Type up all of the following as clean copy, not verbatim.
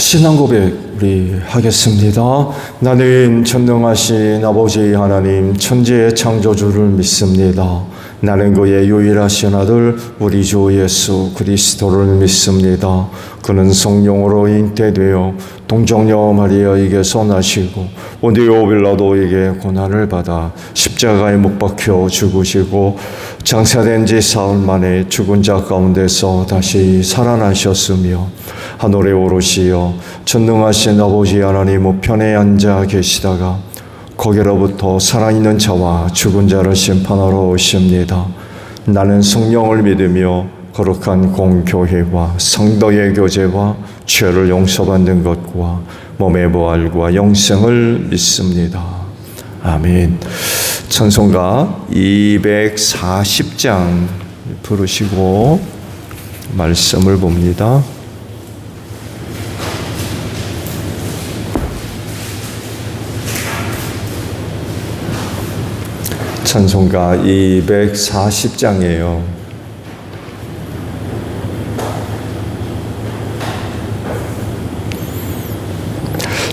신앙 고백 우리 하겠습니다. 나는 전능하신 아버지 하나님 천지의 창조주를 믿습니다. 나는 그의 유일하신 아들 우리 주 예수 그리스도를 믿습니다. 그는 성령으로 잉태되어 동정녀 마리아에게서 나시고 본디오 빌라도에게 고난을 받아 십자가에 못 박혀 죽으시고 장사된 지 사흘 만에 죽은 자 가운데서 다시 살아나셨으며 하늘에 오르시어 전능하신 아버지 하나님 우편에 앉아 계시다가 거기로부터 살아있는 자와 죽은 자를 심판하러 오십니다. 나는 성령을 믿으며 거룩한 공교회와 성도의 교제와 죄를 용서받는 것과 몸의 부활과 영생을 믿습니다. 아멘. 찬송가 240장 부르시고 말씀을 봅니다. 찬송가 240장이에요.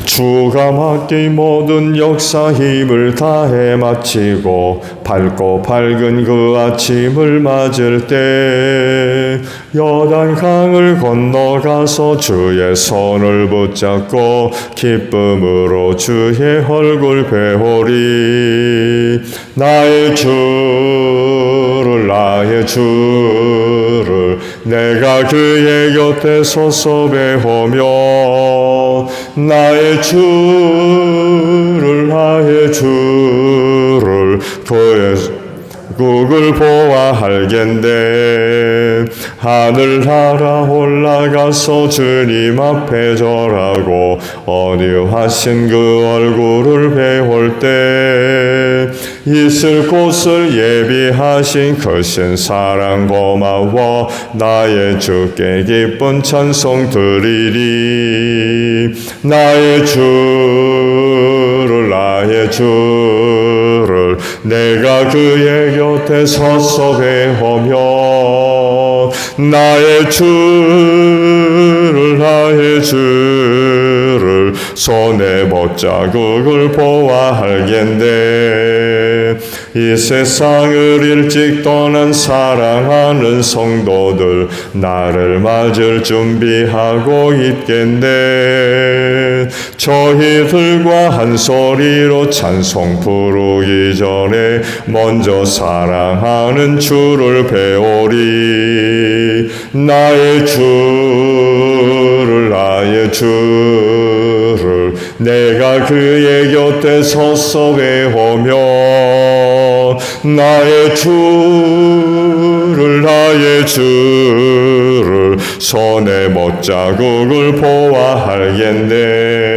주가 맡긴 모든 역사 힘을 다해 마치고 밝고 밝은 그 아침을 맞을 때 요단강을 건너가서 주의 손을 붙잡고 기쁨으로 주의 얼굴 배우리. 나의 주를 내가 그의 곁에 서서 배우며 나의 주를 그의 국을 보아할겐대. 하늘나라 올라가서 주님 앞에 절하고 온유하신 그 얼굴을 배울 때 있을 곳을 예비하신 크신 사랑 고마워 나의 주께 기쁜 찬송 드리리. 나의 주를 내가 그의 곁에 서서 배우며 나의 주를 손에 못자국을 보아할겐대. 이 세상을 일찍 떠난 사랑하는 성도들 나를 맞을 준비하고 있겠네. 저희들과 한 소리로 찬송 부르기 전에 먼저 사랑하는 주를 배우리. 나의 주를 내가 그의 곁에 서서 배우며 나의 주를 손에 못자국을 보아할겐대.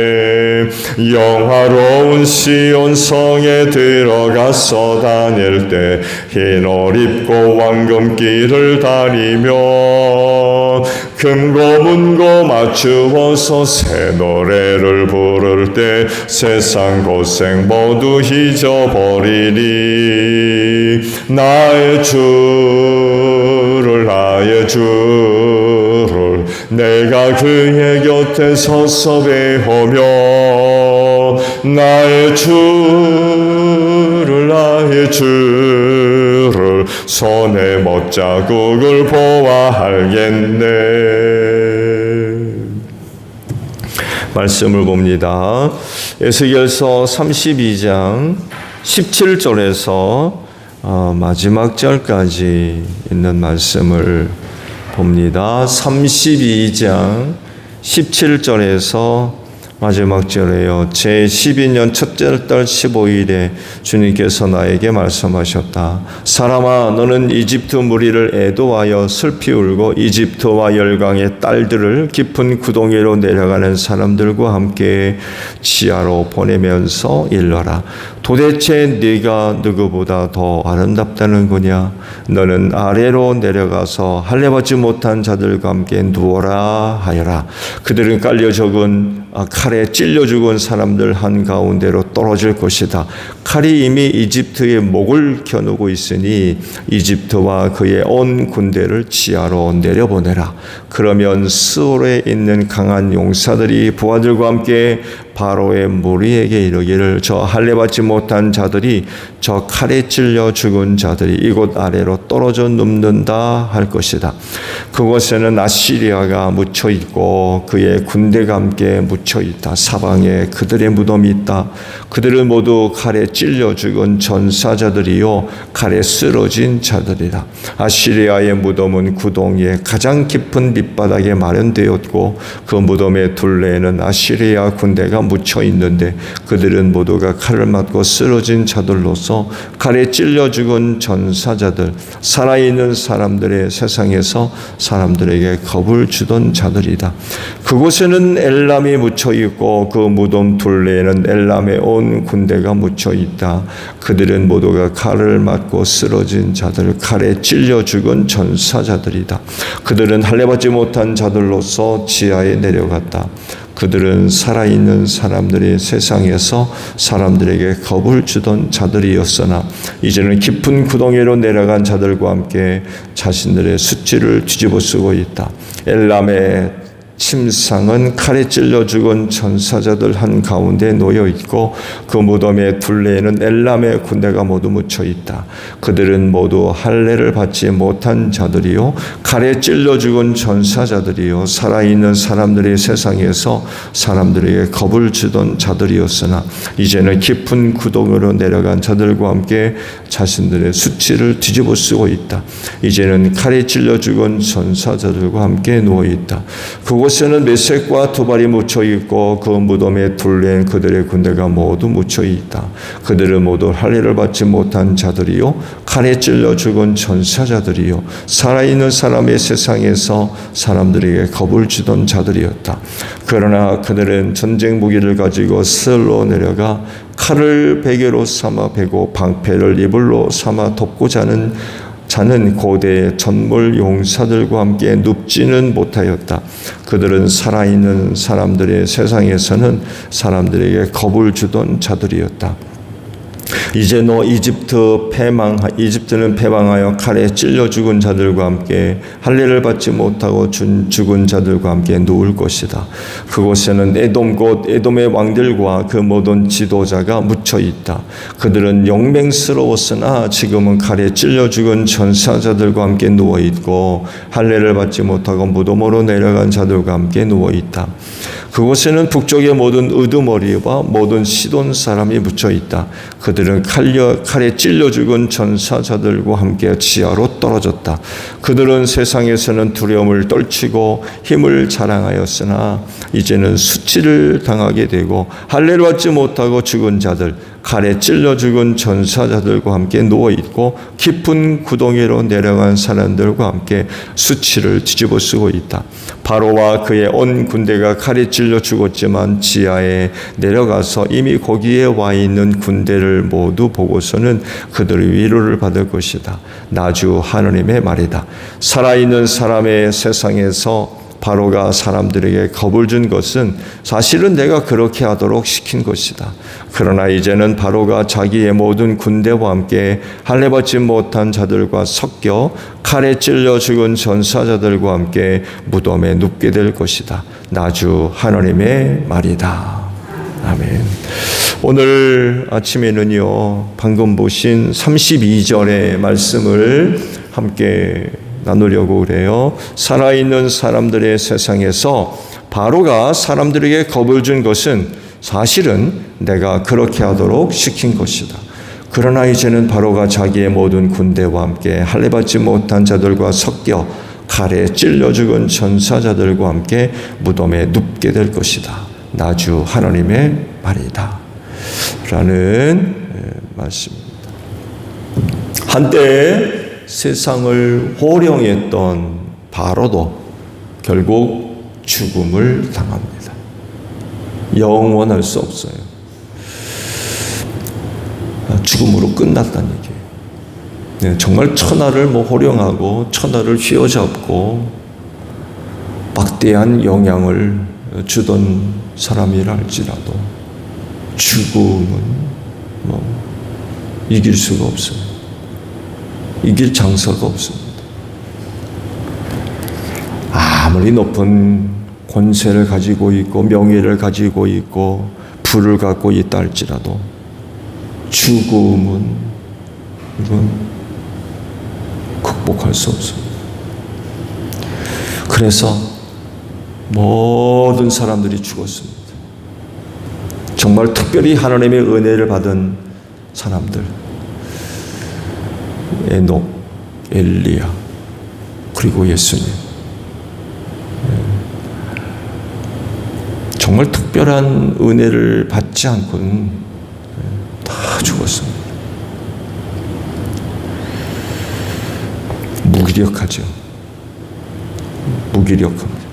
영화로운 시온 성에 들어가서 다닐 때 흰 옷 입고 황금길을 다니며 금고 문고 맞추어서 새 노래를 부를 때 세상 고생 모두 잊어버리니. 나의 주를 내가 그의 곁에 서서 배우며 나의 주를 손에 못자국을 보아할겠네. 말씀을 봅니다. 에스겔서 32장 17절에서 마지막 절까지 있는 말씀을 봅니다. 32장 17절에서 마지막 절에요. 제12년 첫째 달 15일에 주님께서 나에게 말씀하셨다. 사람아, 너는 이집트 무리를 애도하여 슬피 울고 이집트와 열강의 딸들을 깊은 구덩이로 내려가는 사람들과 함께 지하로 보내면서 일러라. 도대체 네가 누구보다 더 아름답다는 거냐? 너는 아래로 내려가서 할례받지 못한 자들과 함께 누워라 하여라. 그들은 깔려 적은 칼에 찔려 죽은 사람들 한가운데로 떨어질 것이다. 칼이 이미 이집트의 목을 겨누고 있으니 이집트와 그의 온 군대를 지하로 내려보내라. 그러면 스올에 있는 강한 용사들이 부하들과 함께 바로의 무리에게 이르기를 저 할례받지 못한 자들이 저 칼에 찔려 죽은 자들이 이곳 아래로 떨어져 눕는다 할 것이다. 그곳에는 아시리아가 묻혀 있고 그의 군대가 함께 묻혀 있다. 사방에 그들의 무덤이 있다. 그들은 모두 칼에 찔려 죽은 전사자들이요 칼에 쓰러진 자들이다. 아시리아의 무덤은 구덩이의 가장 깊은 밑바닥에 마련되었고 그 무덤의 둘레에는 아시리아 군대가 묻혀 있는데 그들은 모두가 칼을 맞고 쓰러진 자들로서 칼에 찔려 죽은 전사자들, 살아있는 사람들의 세상에서 사람들에게 겁을 주던 자들이다. 그곳에는 엘람이 묻혀 있고 그 무덤 둘레에는 엘람의 온 군대가 묻혀 있다. 그들은 모두가 칼을 맞고 쓰러진 자들, 칼에 찔려 죽은 전사자들이다. 그들은 할례받지 못한 자들로서 지하에 내려갔다. 그들은 살아있는 사람들의 세상에서 사람들에게 겁을 주던 자들이었으나 이제는 깊은 구덩이로 내려간 자들과 함께 자신들의 수치를 뒤집어 쓰고 있다. 엘람의 침상은 칼에 찔려 죽은 전사자들 한가운데 놓여 있고 그 무덤의 둘레에는 엘람의 군대가 모두 묻혀 있다. 그들은 모두 할례를 받지 못한 자들이요 칼에 찔려 죽은 전사자들이요 살아있는 사람들의 세상에서 사람들에게 겁을 주던 자들이었으나 이제는 깊은 구덩이로 내려간 자들과 함께 자신들의 수치를 뒤집어 쓰고 있다. 이제는 칼에 찔려 죽은 전사자들과 함께 누워 있다. 그곳에는 메섹과 두발이 묻혀 있고 그 무덤의 둘레엔 그들의 군대가 모두 묻혀 있다. 그들은 모두 할례를 받지 못한 자들이요 칼에 찔려 죽은 전사자들이요 살아있는 사람의 세상에서 사람들에게 겁을 주던 자들이었다. 그러나 그들은 전쟁 무기를 가지고 스을로 내려가 칼을 베개로 삼아 베고 방패를 이불로 삼아 덮고자 자는 고대의 전몰 용사들과 함께 눕지는 못하였다. 그들은 살아있는 사람들의 세상에서는 사람들에게 겁을 주던 자들이었다. 이제 너 이집트는 패망하여 칼에 찔려 죽은 자들과 함께 할례를 받지 못하고 죽은 자들과 함께 누울 것이다. 그곳에는 에돔 곧 에돔의 왕들과 그 모든 지도자가 묻혀 있다. 그들은 용맹스러웠으나 지금은 칼에 찔려 죽은 전사자들과 함께 누워 있고 할례를 받지 못하고 무덤으로 내려간 자들과 함께 누워 있다. 그곳에는 북쪽의 모든 으드머리와 모든 시돈 사람이 묻혀 있다. 그들은 칼에 찔려 죽은 전사자들과 함께 지하로 떨어졌다. 그들은 세상에서는 두려움을 떨치고 힘을 자랑하였으나 이제는 수치를 당하게 되고 할례를 받지 못하고 죽은 자들, 칼에 찔려 죽은 전사자들과 함께 누워있고 깊은 구덩이로 내려간 사람들과 함께 수치를 뒤집어 쓰고 있다. 바로와 그의 온 군대가 칼에 찔려 죽었지만 지하에 내려가서 이미 거기에 와 있는 군대를 모두 보고서는 그들의 위로를 받을 것이다. 나주 하느님의 말이다. 살아있는 사람의 세상에서 바로가 사람들에게 겁을 준 것은 사실은 내가 그렇게 하도록 시킨 것이다. 그러나 이제는 바로가 자기의 모든 군대와 함께 할례받지 못한 자들과 섞여 칼에 찔려 죽은 전사자들과 함께 무덤에 눕게 될 것이다. 나주 하나님의 말이다. 아멘. 오늘 아침에는요, 방금 보신 32절의 말씀을 함께 나누려고 그래요. 살아있는 사람들의 세상에서 바로가 사람들에게 겁을 준 것은 사실은 내가 그렇게 하도록 시킨 것이다. 그러나 이제는 바로가 자기의 모든 군대와 함께 할례받지 못한 자들과 섞여 칼에 찔려 죽은 전사자들과 함께 무덤에 눕게 될 것이다. 나주 하나님의 말이다. 라는 말씀입니다. 한때 세상을 호령했던 바로도 결국 죽음을 당합니다. 영원할 수 없어요. 죽음으로 끝났다는 얘기예요. 네, 정말 천하를 호령하고 천하를 휘어잡고 막대한 영향을 주던 사람이라 할지라도 죽음은 이길 수가 없어요. 이길 장사가 없습니다. 아무리 높은 권세를 가지고 있고 명예를 가지고 있고 부를 갖고 있다 할지라도 죽음은 이건 극복할 수 없습니다. 그래서 모든 사람들이 죽었습니다. 정말 특별히 하나님의 은혜를 받은 사람들, 에녹, 엘리야, 그리고 예수님, 정말 특별한 은혜를 받지 않고는 다 죽었습니다. 무기력하죠. 무기력합니다.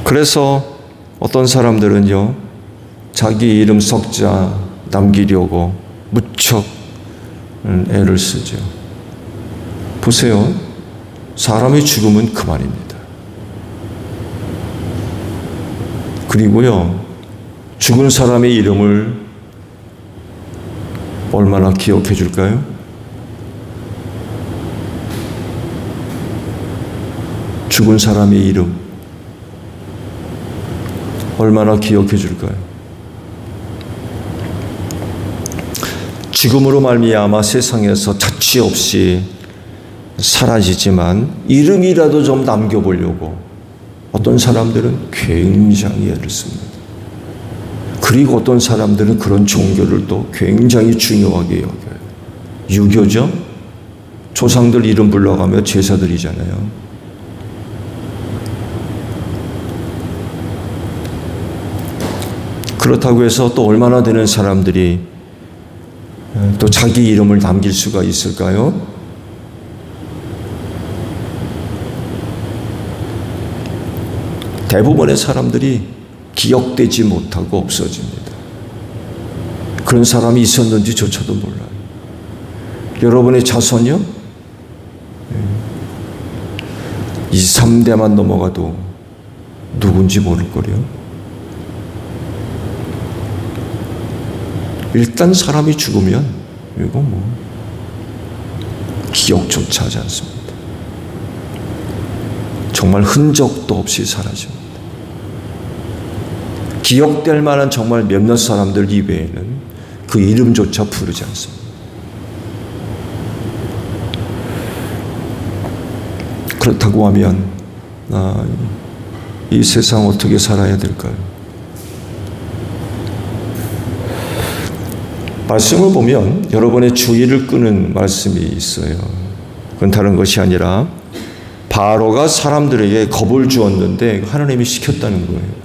그래서 어떤 사람들은요, 자기 이름 석자 남기려고 무척 애를 쓰죠. 보세요. 사람이 죽으면 그만입니다. 그리고요, 죽은 사람의 이름을 얼마나 기억해 줄까요? 죽은 사람의 이름 얼마나 기억해 줄까요? 죽음으로 말미암아 세상에서 자취 없이 사라지지만 이름이라도 좀 남겨보려고 어떤 사람들은 굉장히 애를 씁니다. 그리고 어떤 사람들은 그런 종교를 또 굉장히 중요하게 여겨요. 유교죠? 조상들 이름 불러가며 제사 드리잖아요. 그렇다고 해서 또 얼마나 되는 사람들이 또 자기 이름을 남길 수가 있을까요? 대부분의 사람들이 기억되지 못하고 없어집니다. 그런 사람이 있었는지조차도 몰라요. 여러분의 자손이요? 2, 3대만 넘어가도 누군지 모를 거래요. 일단 사람이 죽으면 이거 기억조차 하지 않습니다. 정말 흔적도 없이 사라집니다. 기억될 만한 정말 몇몇 사람들 이외에는 그 이름조차 부르지 않습니다. 그렇다고 하면 이 세상 어떻게 살아야 될까요? 말씀을 보면 여러분의 주의를 끄는 말씀이 있어요. 그건 다른 것이 아니라 바로가 사람들에게 겁을 주었는데 하나님이 시켰다는 거예요.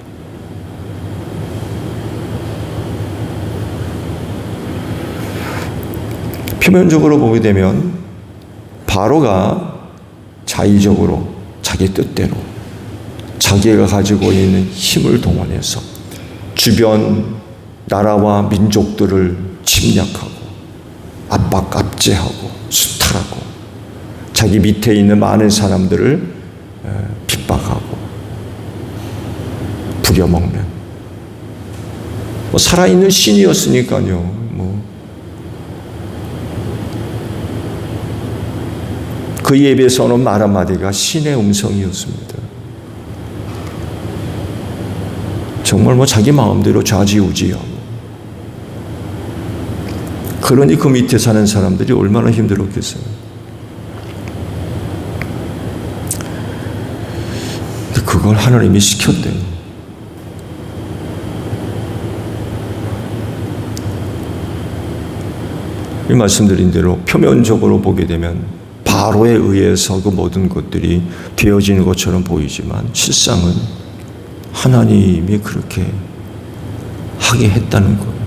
표면적으로 보게 되면 바로가 자의적으로 자기 뜻대로 자기가 가지고 있는 힘을 동원해서 주변 나라와 민족들을 침략하고 압제하고 수탈하고 자기 밑에 있는 많은 사람들을 핍박하고 부려먹는 살아있는 신이었으니까요. 그 예배에서는 말 한마디가 신의 음성이었습니다. 정말 자기 마음대로 좌지우지하고 그러니 그 밑에 사는 사람들이 얼마나 힘들었겠어요. 근데 그걸 하나님이 시켰대요. 이 말씀드린 대로 표면적으로 보게 되면 바로에 의해서 그 모든 것들이 되어지는 것처럼 보이지만 실상은 하나님이 그렇게 하게 했다는 거예요.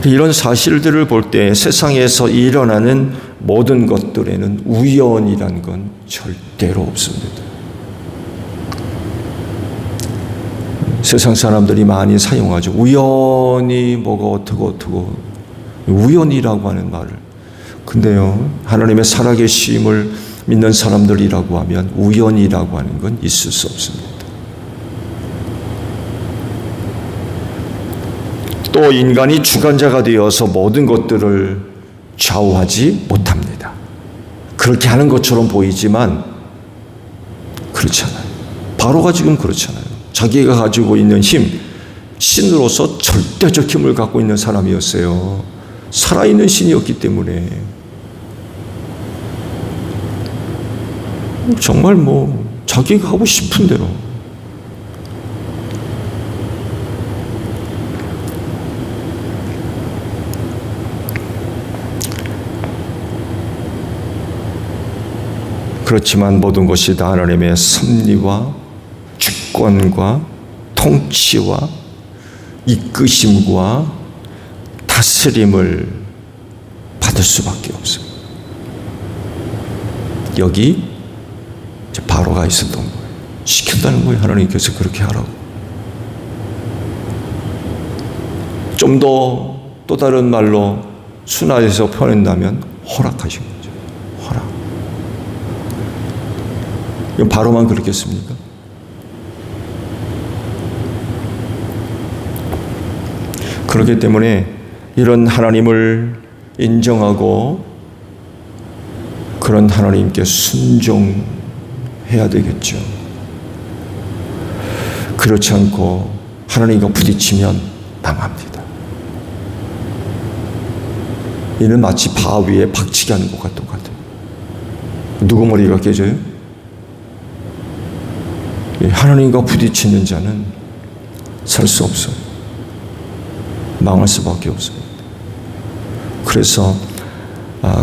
이런 사실들을 볼 때 세상에서 일어나는 모든 것들에는 우연이란 건 절대로 없습니다. 세상 사람들이 많이 사용하죠. 우연히 뭐가 어떻고 우연이라고 하는 말을. 근데요, 하나님의 살아계심을 믿는 사람들이라고 하면 우연이라고 하는 건 있을 수 없습니다. 또 인간이 주관자가 되어서 모든 것들을 좌우하지 못합니다. 그렇게 하는 것처럼 보이지만 그렇지 않아요. 바로가 지금 그렇잖아요. 자기가 가지고 있는 힘, 신으로서 절대적 힘을 갖고 있는 사람이었어요. 살아있는 신이었기 때문에 정말 자기가 하고 싶은 대로. 그렇지만 모든 것이 다 하나님의 섭리와 주권과 통치와 이끄심과 다스림을 받을 수밖에 없어요. 여기 이제 바로가 있었던 거예요. 시킨다는 거예요. 하나님께서 그렇게 하라고. 좀 더 또 다른 말로 순화해서 표현한다면 허락하신 거죠. 허락. 바로만 그렇겠습니까? 그렇기 때문에 이런 하나님을 인정하고 그런 하나님께 순종해야 되겠죠. 그렇지 않고 하나님과 부딪히면 망합니다. 이는 마치 바위에 박치기 하는 것과 똑같아요. 누구 머리가 깨져요? 하나님과 부딪히는 자는 살 수 없어요. 망할 수밖에 없어요. 그래서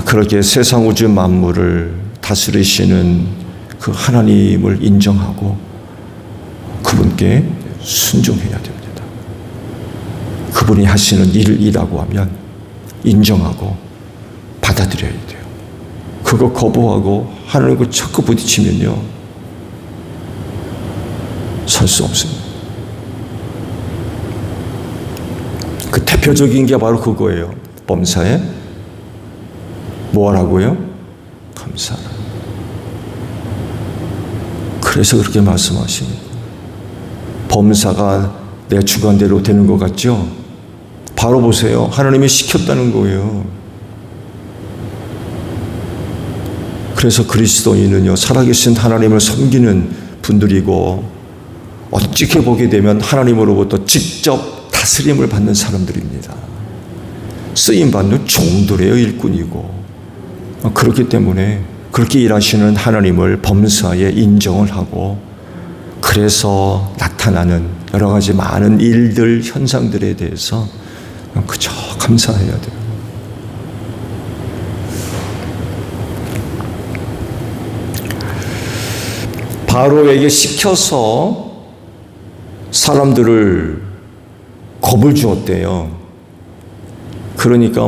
그렇게 세상 우주 만물을 다스리시는 그 하나님을 인정하고 그분께 순종해야 됩니다. 그분이 하시는 일이라고 하면 인정하고 받아들여야 돼요. 그거 거부하고 하나님과 자꾸 부딪히면요 살 수 없습니다. 그 대표적인 게 바로 그거예요. 범사에 뭐 하라고요? 감사하라. 그래서 그렇게 말씀하십니다. 범사가 내 주관대로 되는 것 같죠? 바로 보세요. 하나님이 시켰다는 거예요. 그래서 그리스도인은요, 살아계신 하나님을 섬기는 분들이고, 어떻게 보게 되면 하나님으로부터 직접 다스림을 받는 사람들입니다. 쓰임받는 종들의 일꾼이고, 그렇기 때문에 그렇게 일하시는 하나님을 범사에 인정을 하고, 그래서 나타나는 여러 가지 많은 일들, 현상들에 대해서 그저 감사해야 돼요. 바로에게 시켜서 사람들을 겁을 주었대요. 그러니까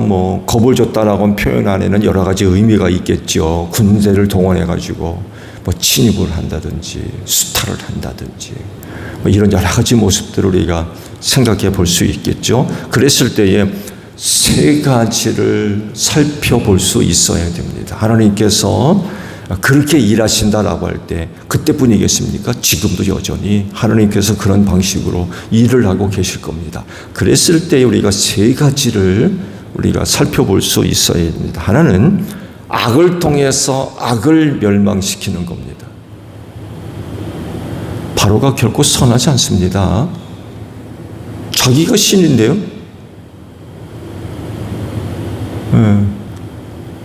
겁을 줬다라고 표현 안에는 여러 가지 의미가 있겠죠. 군대를 동원해가지고 침입을 한다든지 수탈을 한다든지 이런 여러 가지 모습들을 우리가 생각해 볼 수 있겠죠. 그랬을 때에 세 가지를 살펴볼 수 있어야 됩니다. 하나님께서 그렇게 일하신다라고 할 때 그때뿐이겠습니까? 지금도 여전히 하나님께서 그런 방식으로 일을 하고 계실 겁니다. 그랬을 때 우리가 세 가지를 우리가 살펴볼 수 있어야 됩니다. 하나는 악을 통해서 악을 멸망시키는 겁니다. 바로가 결코 선하지 않습니다. 자기가 신인데요.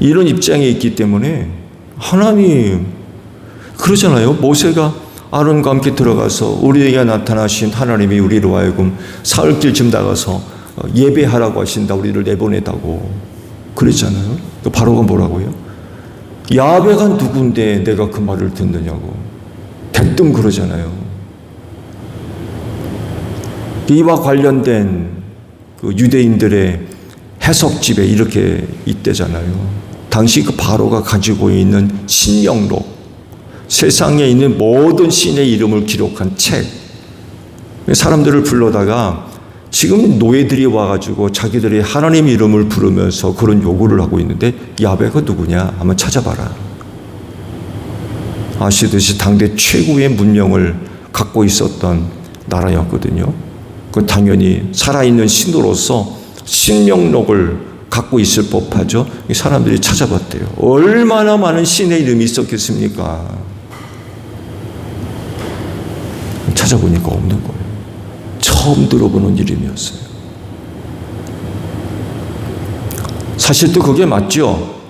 이런 입장에 있기 때문에 하나님 그러잖아요. 모세가 아론과 함께 들어가서 우리에게 나타나신 하나님이 우리로 하여금 사흘길쯤 나가서 예배하라고 하신다. 우리를 내보내다고 그랬잖아요. 또 바로가 뭐라고요? 야훼가 누군데 내가 그 말을 듣느냐고 대뜸 그러잖아요. 이와 관련된 그 유대인들의 해석집에 이렇게 있대잖아요. 당시 그 바로가 가지고 있는 신명록, 세상에 있는 모든 신의 이름을 기록한 책, 사람들을 불러다가 지금 노예들이 와가지고 자기들이 하나님 이름을 부르면서 그런 요구를 하고 있는데 야훼가 누구냐 한번 찾아봐라. 아시듯이 당대 최고의 문명을 갖고 있었던 나라였거든요. 그 당연히 살아있는 신으로서 신명록을 갖고 있을 법하죠. 사람들이 찾아봤대요. 얼마나 많은 신의 이름이 있었겠습니까? 찾아보니까 없는 거예요. 처음 들어보는 이름이었어요. 사실 또 그게 맞죠.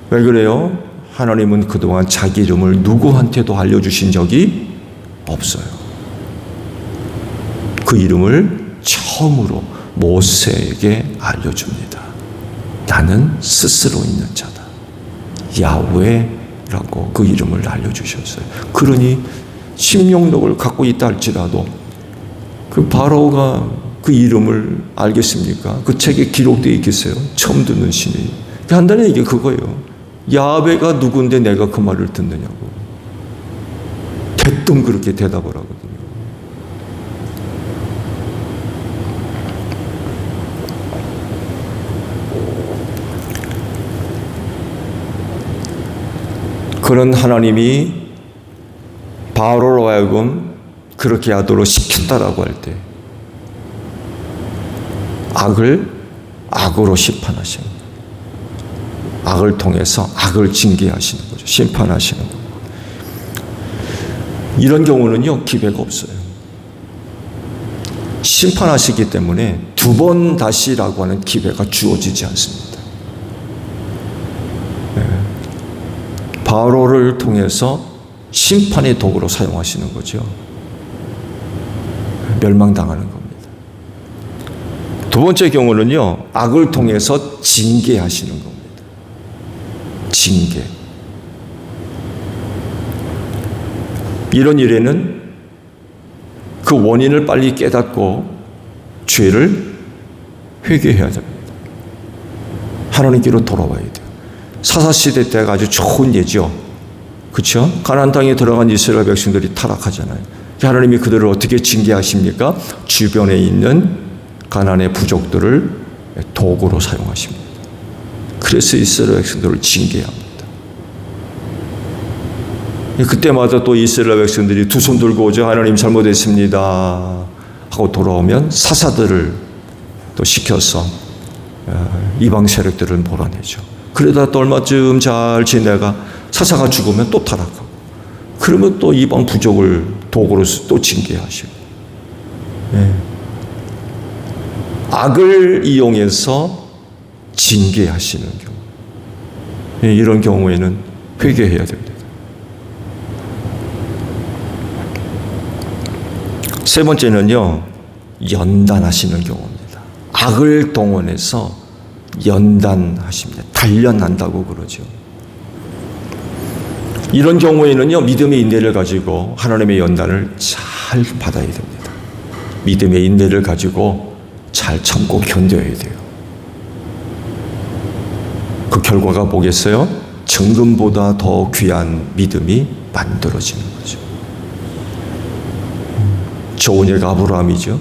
왜 그래요? 하나님은 그동안 자기 이름을 누구한테도 알려주신 적이 없어요. 그 이름을 처음으로 모세에게 알려줍니다. 나는 스스로 있는 자다. 야훼라고 그 이름을 알려주셨어요. 그러니 신명록을 갖고 있다 할지라도 그 바로가 그 이름을 알겠습니까? 그 책에 기록되어 있겠어요? 처음 듣는 신이. 한다는 얘기 그거예요. 야훼가 누군데 내가 그 말을 듣느냐고. 대뜸 그렇게 대답을 하거든요. 그런 하나님이 바로로 하여금 그렇게 하도록 시켰다라고 할 때 악을 악으로 심판하시는 거예요. 악을 통해서 악을 징계하시는 거죠. 심판하시는 거예요. 이런 경우는요, 기회가 없어요. 심판하시기 때문에 두 번 다시라고 하는 기회가 주어지지 않습니다. 바로를 통해서 심판의 도구로 사용하시는 거죠. 멸망당하는 겁니다. 두 번째 경우는요, 악을 통해서 징계하시는 겁니다. 징계. 이런 일에는 그 원인을 빨리 깨닫고 죄를 회개해야 됩니다. 하나님께로 돌아와야 돼요. 사사시대 때가 아주 좋은 예죠. 그렇죠? 가나안 땅에 들어간 이스라엘 백성들이 타락하잖아요. 하나님이 그들을 어떻게 징계하십니까? 주변에 있는 가나안의 부족들을 도구로 사용하십니다. 그래서 이스라엘 백성들을 징계합니다. 그때마다 또 이스라엘 백성들이 두 손 들고 오죠. 하나님 잘못했습니다 하고 돌아오면 사사들을 또 시켜서 이방 세력들을 몰아내죠. 그러다 또 얼마쯤 잘 지내다가 사사가 죽으면 또 타락하고, 그러면 또 이방 부족을 도구로 또 징계하시고, 악을 이용해서 징계하시는 경우, 이런 경우에는 회개해야 됩니다. 세 번째는요, 연단하시는 경우입니다. 악을 동원해서 연단하십니다. 단련한다고 그러죠. 이런 경우에는요, 믿음의 인내를 가지고 하나님의 연단을 잘 받아야 됩니다. 믿음의 인내를 가지고 잘 참고 견뎌야 돼요. 그 결과가 뭐겠어요? 정금보다 더 귀한 믿음이 만들어지는 거죠. 좋은 예가 아브라함이죠.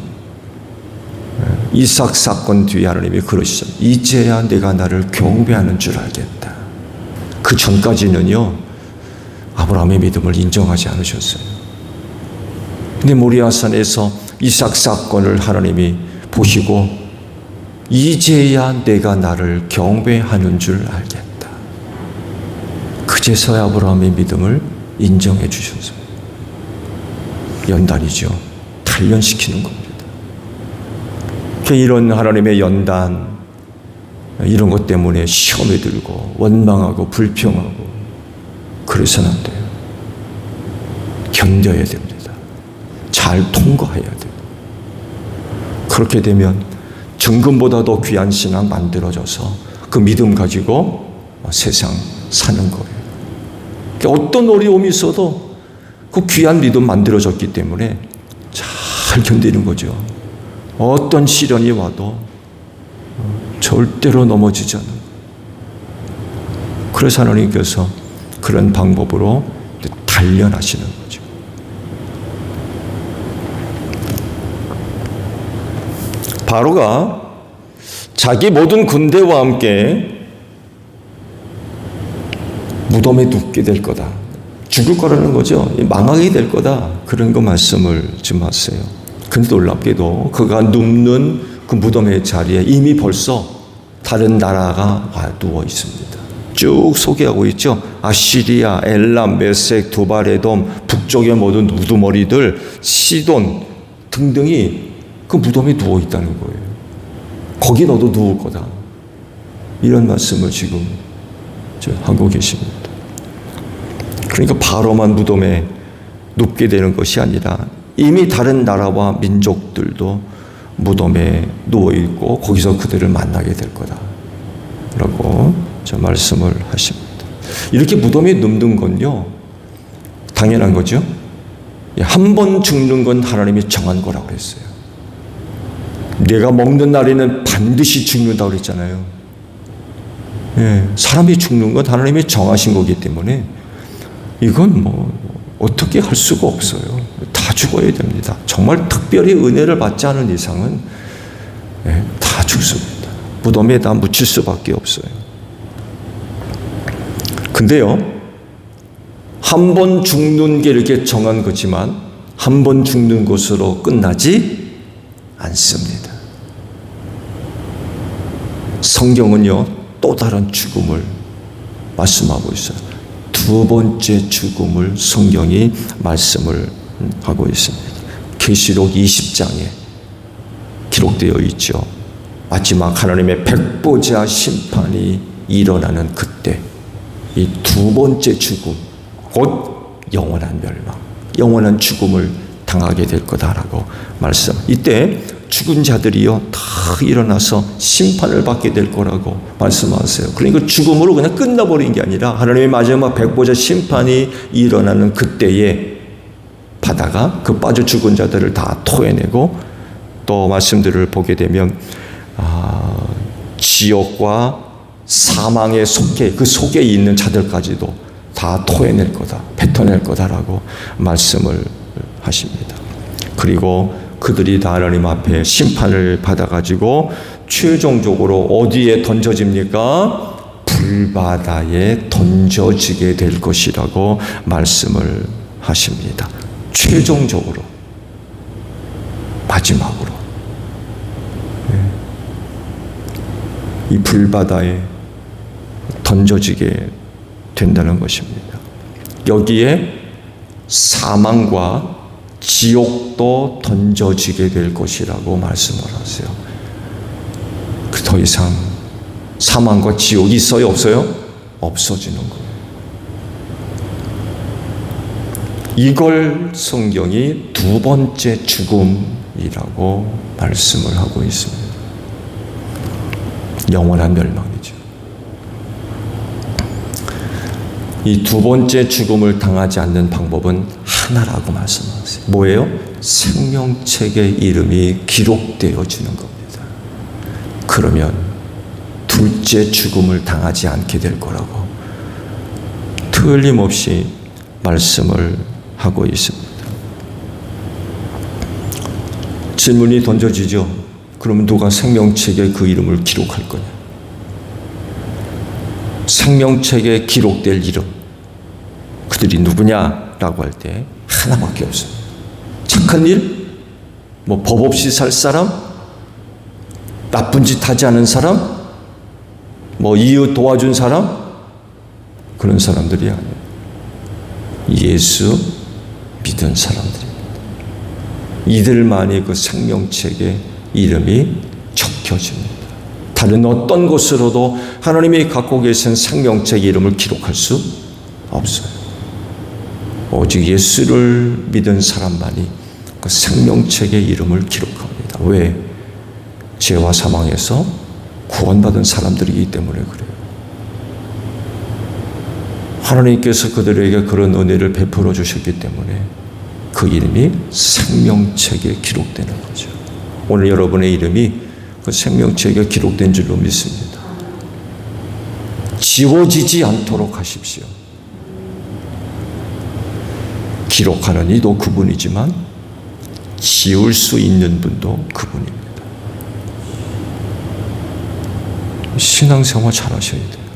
이삭 사건 뒤에 하나님이 그러시죠. 이제야 내가 나를 경배하는 줄 알겠다. 그 전까지는요, 아브라함의 믿음을 인정하지 않으셨어요. 근데 모리아산에서 이삭 사건을 하나님이 보시고 이제야 내가 나를 경배하는 줄 알겠다. 그제서야 아브라함의 믿음을 인정해 주셨어요. 연단이죠. 단련시키는 겁니다. 이런 하나님의 연단, 이런 것 때문에 시험에 들고 원망하고 불평하고 그래서는 안 돼요. 견뎌야 됩니다. 잘 통과해야 돼요. 그렇게 되면 정금보다 더 귀한 신앙 만들어져서 그 믿음 가지고 세상 사는 거예요. 어떤 어려움이 있어도 그 귀한 믿음 만들어졌기 때문에 잘 견디는 거죠. 어떤 시련이 와도 절대로 넘어지지 않는 거예요. 그래서 하나님께서 그런 방법으로 단련하시는 거죠. 바로가 자기 모든 군대와 함께 무덤에 눕게 될 거다. 죽을 거라는 거죠. 망하게 될 거다. 그런 거 말씀을 좀 하세요. 근데 놀랍게도 그가 눕는 그 무덤의 자리에 이미 벌써 다른 나라가 와 누워 있습니다. 쭉 소개하고 있죠. 아시리아, 엘람, 메색, 두발에돔, 북쪽의 모든 우두머리들, 시돈 등등이 그 무덤에 누워 있다는 거예요. 거기 너도 누울 거다. 이런 말씀을 지금 하고 계십니다. 그러니까 바로만 무덤에 눕게 되는 것이 아니라 이미 다른 나라와 민족들도 무덤에 누워 있고 거기서 그들을 만나게 될 거다라고 말씀을 하십니다. 이렇게 무덤에 눕는 건요 당연한 거죠. 한 번 죽는 건 하나님이 정한 거라고 그랬어요. 내가 먹는 날에는 반드시 죽는다고 그랬잖아요. 사람이 죽는 건 하나님이 정하신 거기 때문에 이건 어떻게 할 수가 없어요. 다 죽어야 됩니다. 정말 특별히 은혜를 받지 않은 이상은 다 죽습니다. 무덤에 다 묻힐 수밖에 없어요. 근데요, 한 번 죽는 게 이렇게 정한 거지만 한 번 죽는 것으로 끝나지 않습니다. 성경은요, 또 다른 죽음을 말씀하고 있어요. 두 번째 죽음을 성경이 말씀을 하고 있습니다. 계시록 20장에 기록되어 있죠. 마지막 하나님의 백보자 심판이 일어나는 그때 이 두 번째 죽음, 곧 영원한 멸망, 영원한 죽음을 당하게 될 거다라고 말씀. 이때 죽은 자들이요 다 일어나서 심판을 받게 될 거라고 말씀하세요. 그러니까 죽음으로 그냥 끝나버린 게 아니라 하나님의 마지막 백보자 심판이 일어나는 그때에 바다가 그 빠져 죽은 자들을 다 토해내고 또 말씀들을 보게 되면 지옥과 사망의 속에 그 속에 있는 자들까지도 다 토해낼 거다, 뱉어낼 거다라고 말씀을 하십니다. 그리고 그들이 다 하나님 앞에 심판을 받아가지고 최종적으로 어디에 던져집니까? 불바다에 던져지게 될 것이라고 말씀을 하십니다. 최종적으로, 마지막으로 이 불바다에 던져지게 된다는 것입니다. 여기에 사망과 지옥도 던져지게 될 것이라고 말씀을 하세요. 더 이상 사망과 지옥이 있어요? 없어요? 없어지는 거예요. 이걸 성경이 두 번째 죽음이라고 말씀을 하고 있습니다. 영원한 멸망이죠. 이 두 번째 죽음을 당하지 않는 방법은 하나라고 말씀하세요. 뭐예요? 생명책의 이름이 기록되어지는 겁니다. 그러면 둘째 죽음을 당하지 않게 될 거라고 틀림없이 말씀을 하고 있습니다. 질문이 던져지죠. 그러면 누가 생명책에 그 이름을 기록할 거냐? 생명책에 기록될 이름, 그들이 누구냐라고 할 때 하나밖에 없습니다. 착한 일, 법 없이 살 사람, 나쁜 짓 하지 않은 사람, 이웃 도와준 사람, 그런 사람들이 아니에요. 예수 믿은 사람들입니다. 이들만이 그 생명책에 이름이 적혀집니다. 다른 어떤 것으로도 하나님이 갖고 계신 생명책 이름을 기록할 수 없어요. 오직 예수를 믿은 사람만이 그 생명책의 이름을 기록합니다. 왜? 죄와 사망에서 구원받은 사람들이기 때문에 그래요. 하나님께서 그들에게 그런 은혜를 베풀어 주셨기 때문에 그 이름이 생명책에 기록되는 거죠. 오늘 여러분의 이름이 그 생명책에 기록된 줄로 믿습니다. 지워지지 않도록 하십시오. 기록하는 이도 그분이지만 지울 수 있는 분도 그분입니다. 신앙생활 잘 하셔야 돼요.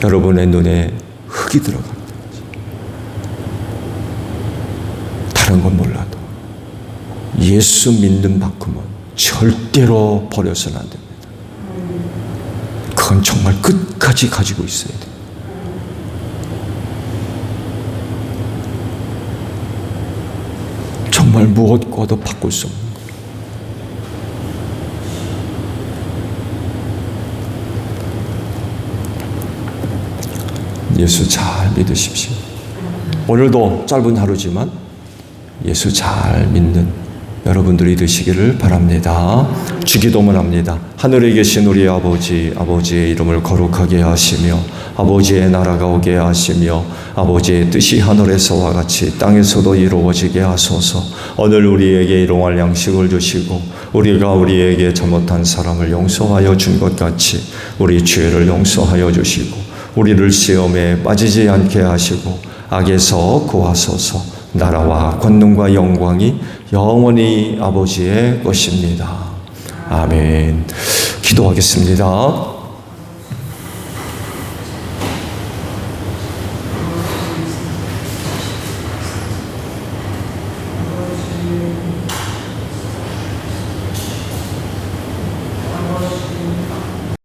여러분의 눈에 흙이 그게 들어가는 거지. 다른 건 몰라도 예수 믿는 만큼은 절대로 버려서는 안 됩니다. 그건 정말 끝까지 가지고 있어야 돼요. 정말 무엇과도 바꿀 수 없는 거예요. 예수 잘 믿으십시오. 오늘도 짧은 하루지만 예수 잘 믿는 여러분들이 되시기를 바랍니다. 주기도문 합니다. 하늘에 계신 우리 아버지, 아버지의 이름을 거룩하게 하시며 아버지의 나라가 오게 하시며 아버지의 뜻이 하늘에서와 같이 땅에서도 이루어지게 하소서. 오늘 우리에게 일용할 양식을 주시고 우리가 우리에게 잘못한 사람을 용서하여 준 것 같이 우리 죄를 용서하여 주시고 우리를 시험에 빠지지 않게 하시고 악에서 구하소서. 나라와 권능과 영광이 영원히 아버지의 것입니다. 아멘. 기도하겠습니다.